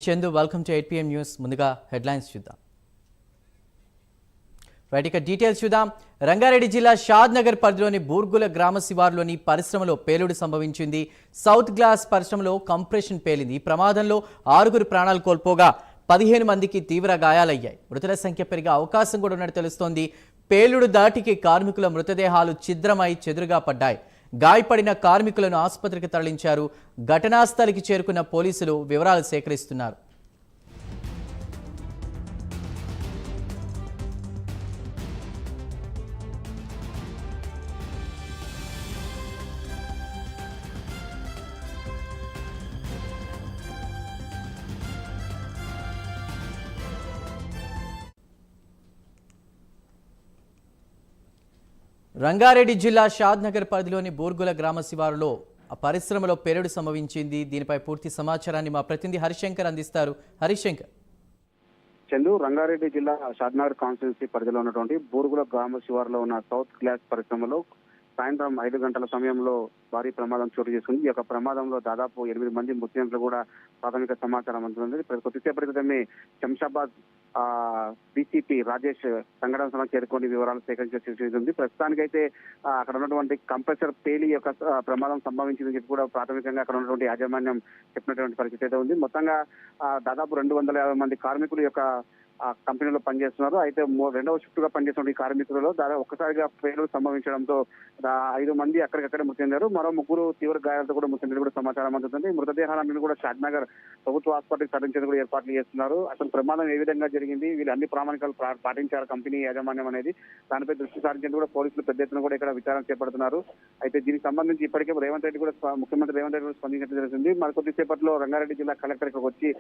Chandu welcome to 8 PM news. ముందుగా headlines చూద్దాం. Right, ఇక డీటెయిల్స్ చూద్దాం. రంగారెడ్డి జిల్లా షాద్ నగర్ పరిధిలోని బూర్గుల గ్రామ శివారులోని పరిశ్రమలో పేలుడు సంభవించింది. సౌత్ గ్లాస్ పరిశ్రమలో కంప్రెషన్ పేలింది. ఈ ప్రమాదంలో 6 ప్రాణాలు కోల్పోగా 15 మందికి తీవ్ర గాయాలయ్యాయి. మృతుల సంఖ్య పెరిగే అవకాశం కూడా ఉన్నట్టు తెలుస్తోంది. పేలుడు దాటికి కార్మికుల మృతదేహాలు ఛిద్రమై చెదురుగా పడ్డాయి. గాయపడిన కార్మికులను ఆసుపత్రికి తరలించారు. ఘటనా స్థలికి చేరుకున్న పోలీసులు వివరాలు సేకరిస్తున్నారు. రంగారెడ్డి జిల్లా షాద్ నగర్ పరిధిలోని బూర్గుల గ్రామ శివారులో పరిశ్రమలో పేలుడు సంభవించింది. దీనిపై పూర్తి సమాచారాన్ని మా ప్రతినిధి హరిశంకర్ అందిస్తారు. హరిశంకర్. చందు, రంగారెడ్డి జిల్లా షాద్నగర్ కాన్స్టిట్యున్సీ పరిధిలో ఉన్నటువంటి బూర్గుల గ్రామ శివారులో ఉన్న సౌత్ గ్లాస్ పరిశ్రమలో సాయంత్రం 5 గంటల సమయంలో భారీ ప్రమాదం చోటు చేసుకుంది. ఈ యొక్క ప్రమాదంలో దాదాపు 8 మంది మృతులు కూడా ప్రాథమిక సమాచారం అందుతుంది. కొద్దిసేపటి క్రితమే శంషాబాద్ డీసీపీ రాజేష్ సంఘటన స్థలానికి చేరుకొని వివరాలు సేకరించింది. ప్రస్తుతానికైతే అక్కడ ఉన్నటువంటి కంప్రెసర్ పేలి యొక్క ప్రమాదం సంభవించిందని చెప్పి కూడా ప్రాథమికంగా అక్కడ ఉన్నటువంటి యాజమాన్యం చెప్పినటువంటి పరిస్థితి అయితే ఉంది. మొత్తంగా దాదాపు 250 మంది కార్మికులు యొక్క కంపెనీలో పనిచేస్తున్నారు. అయితే రెండవ షిఫ్ట్ గా పనిచేస్తున్న ఈ కార్మికులలో దాదాపు ఒక్కసారిగా పేలుడు సంభవించడంతో 5 మంది అక్కడికక్కడే మృతి చెందారు. మరో 3 తీవ్ర గాయాలతో కూడా మృతి చెందిన కూడా సమాచారం అందుతుంది. మృతదేహాలన్నీ కూడా షాద్నగర్ ప్రభుత్వ ఆసుపత్రికి తరలించేందుకు కూడా ఏర్పాట్లు చేస్తున్నారు. అసలు ప్రమాదం ఏ విధంగా జరిగింది, వీళ్ళు అన్ని ప్రామాణికాలు పాటించారు కంపెనీ యాజమాన్యం అనేది, దానిపై దృష్టి సారించేందుకు కూడా పోలీసులు పెద్ద ఎత్తున కూడా ఇక్కడ విచారణ చేపడుతున్నారు. అయితే దీనికి సంబంధించి ఇప్పటికే రేవంత్ రెడ్డి కూడా ముఖ్యమంత్రి రేవంత్ రెడ్డి కూడా స్పందించడం జరిగింది. మరి కొద్దిసేపట్లో రంగారెడ్డి జిల్లా కలెక్టర్ ఇక్కడికి వచ్చి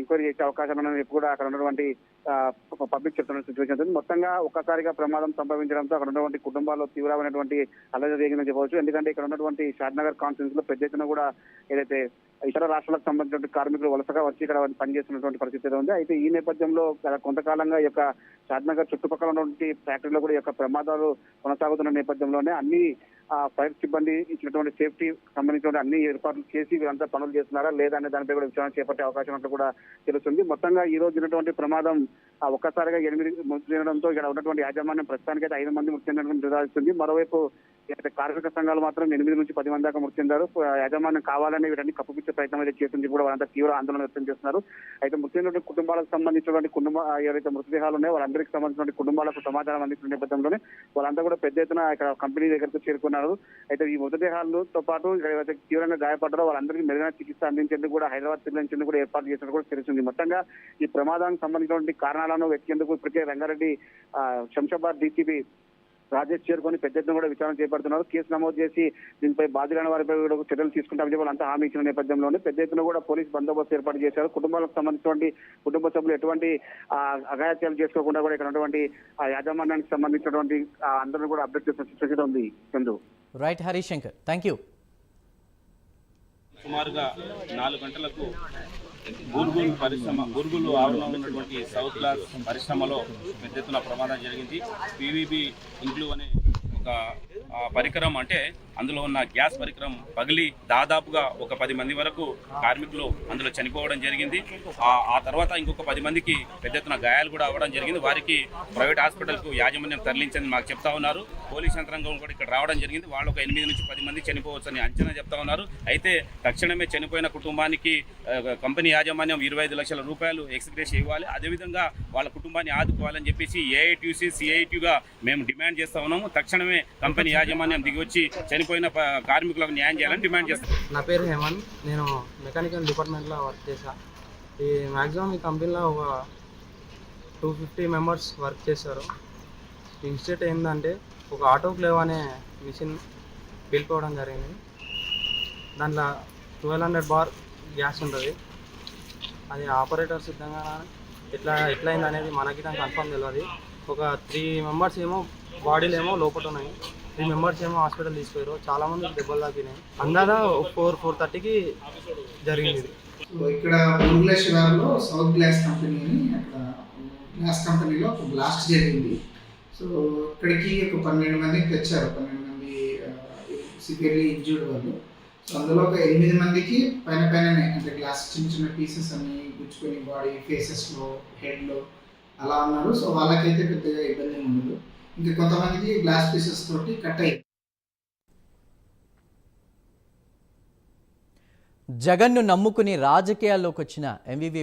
ఎంక్వైరీ చేసే అవకాశం ఉన్నది కూడా అక్కడ ఉన్నటువంటి పబ్లిక్ చెప్తున్న సిచ్యువేషన్ ఉంది. మొత్తంగా ఒక్కసారిగా ప్రమాదం సంభవించడంతో అక్కడ ఉన్నటువంటి కుటుంబాల్లో తీవ్రమైనటువంటి అల్లరి జరిగిందని చెప్పవచ్చు. ఎందుకంటే ఇక్కడ ఉన్నటువంటి షాద్నగర్ కాన్స్టిట్యున్సీ లో పెద్ద ఎత్తున కూడా ఏదైతే ఇతర రాష్ట్రాలకు సంబంధించిన కార్మికులు వలసగా వచ్చి ఇక్కడ పనిచేస్తున్నటువంటి పరిస్థితి ఉంది. అయితే ఈ నేపథ్యంలో కొంతకాలంగా ఈ యొక్క షాద్నగర్ చుట్టుపక్కల ఉన్నటువంటి ఫ్యాక్టరీలో కూడా ఈ యొక్క ప్రమాదాలు కొనసాగుతున్న నేపథ్యంలోనే అన్ని ఫైర్ సిబ్బంది ఇచ్చినటువంటి సేఫ్టీ సంబంధించిన అన్ని ఏర్పాట్లు చేసి వీరంతా పనులు చేస్తున్నారా లేదా అనే దానిపై కూడా విచారణ చేపట్టే అవకాశం ఉన్నట్టు కూడా తెలుస్తుంది. మొత్తంగా ఈ రోజు ఉన్నటువంటి ప్రమాదం ఒక్కసారిగా 8 మృతి చెందడంతో ఇక్కడ ఉన్నటువంటి యాజమాన్యం ప్రస్తుతానికి అయితే 5 మంది మృతి చెందడం నిర్ధారిస్తుంది. మరోవైపు కార్మిక సంఘాలు మాత్రం 8 నుంచి 10 మంది దాకా మృతి చెందారు. యాజమాన్యం కావాలని వీటన్ని కప్పుపిచ్చే ప్రయత్నం అయితే చేస్తుంది కూడా వాళ్ళంతా తీవ్ర ఆందోళన వ్యక్తం చేస్తున్నారు. అయితే మృతి చెందిన కుటుంబాలకు సంబంధించినటువంటి ఏవైతే మృతదేహాలు ఉన్నాయో వాళ్ళందరికీ సంబంధించిన కుటుంబాలకు సమాచారం అందించిన నేపథ్యంలోనే వాళ్ళంతా కూడా పెద్ద ఎత్తున ఇక్కడ కంపెనీ దగ్గరకు చేరుకున్నారు. అయితే ఈ మృతదేహాలతో పాటు ఏవైతే తీవ్రంగా గాయపడ్డారో వాళ్ళందరికీ మెరుగైన చికిత్స అందించేందుకు కూడా హైదరాబాద్ తరలించేందుకు కూడా ఏర్పాటు చేసినట్టు కూడా తెలుస్తుంది. మొత్తంగా ఈ ప్రమాదానికి సంబంధించినటువంటి కారణాలను వెతికేందుకు ఇప్పటికే రంగారెడ్డి శంషాబాద్ డీసీపీ రాజేష్ చేరుకొని పెద్ద ఎత్తున కూడా విచారణ చేపడుతున్నారు. కేసు నమోదు చేసి దీనిపై బాధ్యులైన వారిపై కూడా చర్యలు తీసుకుంటామని చెప్పి వాళ్ళంతా హామీ ఇచ్చిన నేపథ్యంలోనే పెద్ద ఎత్తున కూడా పోలీసు బందోబస్తు ఏర్పాటు చేశారు. కుటుంబాలకు సంబంధించినటువంటి కుటుంబ సభ్యులు ఎటువంటి అఘాయిత్యాలు చేసుకోకుండా కూడా ఇక్కడ ఉన్నటువంటి యాజమాన్యానికి సంబంధించినటువంటి అందరూ కూడా అప్డేట్ చేసిన సిచ్యువేషన్ ఉంది. Chandu. Right Harishankar, thank you. సుమారుగా 4 గంటలకు బూర్గులు ఆవరణలో ఉన్నటువంటి సౌత్ గ్లాస్ పరిశ్రమలో పెద్ద ఎత్తున ప్రమాదం జరిగింది. పీవీబీ ఇంగ్లూ అనే ఒక పరికరం, అంటే అందులో ఉన్న గ్యాస్ పరికరం పగిలి దాదాపుగా ఒక 10 మంది వరకు కార్మికులు అందులో చనిపోవడం జరిగింది. ఆ తర్వాత ఇంకొక 10 మందికి పెద్ద ఎత్తున గాయాలు కూడా అవ్వడం జరిగింది. వారికి ప్రైవేట్ హాస్పిటల్కు యాజమాన్యం తరలించని మాకు చెప్తా ఉన్నారు. పోలీస్ యంత్రాంగం కూడా ఇక్కడ రావడం జరిగింది. వాళ్ళు ఒక 8 నుంచి 10 మంది చనిపోవచ్చని అంచనా చెప్తా ఉన్నారు. అయితే తక్షణమే చనిపోయిన కుటుంబానికి కంపెనీ యాజమాన్యం 25 లక్షల రూపాయలు ఎక్స్గ్రేస్ ఇవ్వాలి. అదేవిధంగా వాళ్ళ కుటుంబాన్ని ఆదుకోవాలని చెప్పేసి ఏఐటీయూసీ సిఐటీగా మేము డిమాండ్ చేస్తా ఉన్నాము. తక్షణమే కంపెనీ యాజమాన్యం దిగి వచ్చి చనిపోయిన కార్మికులకు న్యాయం చేయాలని డిమాండ్ చేస్తాం. నా పేరు హేమంత్, నేను మెకానికల్ డిపార్ట్మెంట్లో వర్క్ చేశా. ఈ మ్యాక్సిమం ఈ కంపెనీలో ఒక 250 మెంబర్స్ వర్క్ చేస్తారు. ఇన్స్టెంట్ ఏంటంటే ఒక ఆటోక్లేవ్ అనే మిషన్ పిలుపుకోవడం జరిగింది. దాంట్లో 1200 బార్ గ్యాస్ ఉంటుంది. అది ఆపరేటర్ సిద్ధంగా ఎట్లయింది అనేది మనకి దానికి కన్ఫర్మ్ తెలియదు. ఒక 3 మెంబర్స్ ఏమో బాడీలు ఏమో లోపల ఉన్నాయి, 3 మెంబర్స్ ఏమో హాస్పిటల్ తీసుకుపోయారు. చాలామంది దెబ్బలు తాకినాయి. అందాదా 4:30కి జరిగింది ఇది. ఇక్కడ బూర్గుల శివారులో సౌత్ గ్లాస్ కంపెనీ అని అక్కడ గ్లాస్ కంపెనీలో ఒక బ్లాస్ట్ జరిగింది. సో ఇక్కడికి ఒక 12 మందికి తెచ్చారు. 12 మంది సివియర్లీ ఇంజూర్డ్ వాళ్ళు. సో అందులో ఒక 8 మందికి పైననే అంటే గ్లాస్ చిన్న చిన్న పీసెస్ అన్ని గుచ్చుకొని బాడీ ఫేసెస్లో హెడ్లో అలా ఉన్నారు. సో వాళ్ళకైతే పెద్దగా ఇబ్బంది ఉండదు. ఇంకా కొంతమందికి గ్లాస్ పీసెస్ తోటి కట్ అయ్యింది. జగన్ను నమ్ముకుని రాజకీయాల్లోకి వచ్చిన ఎంవివి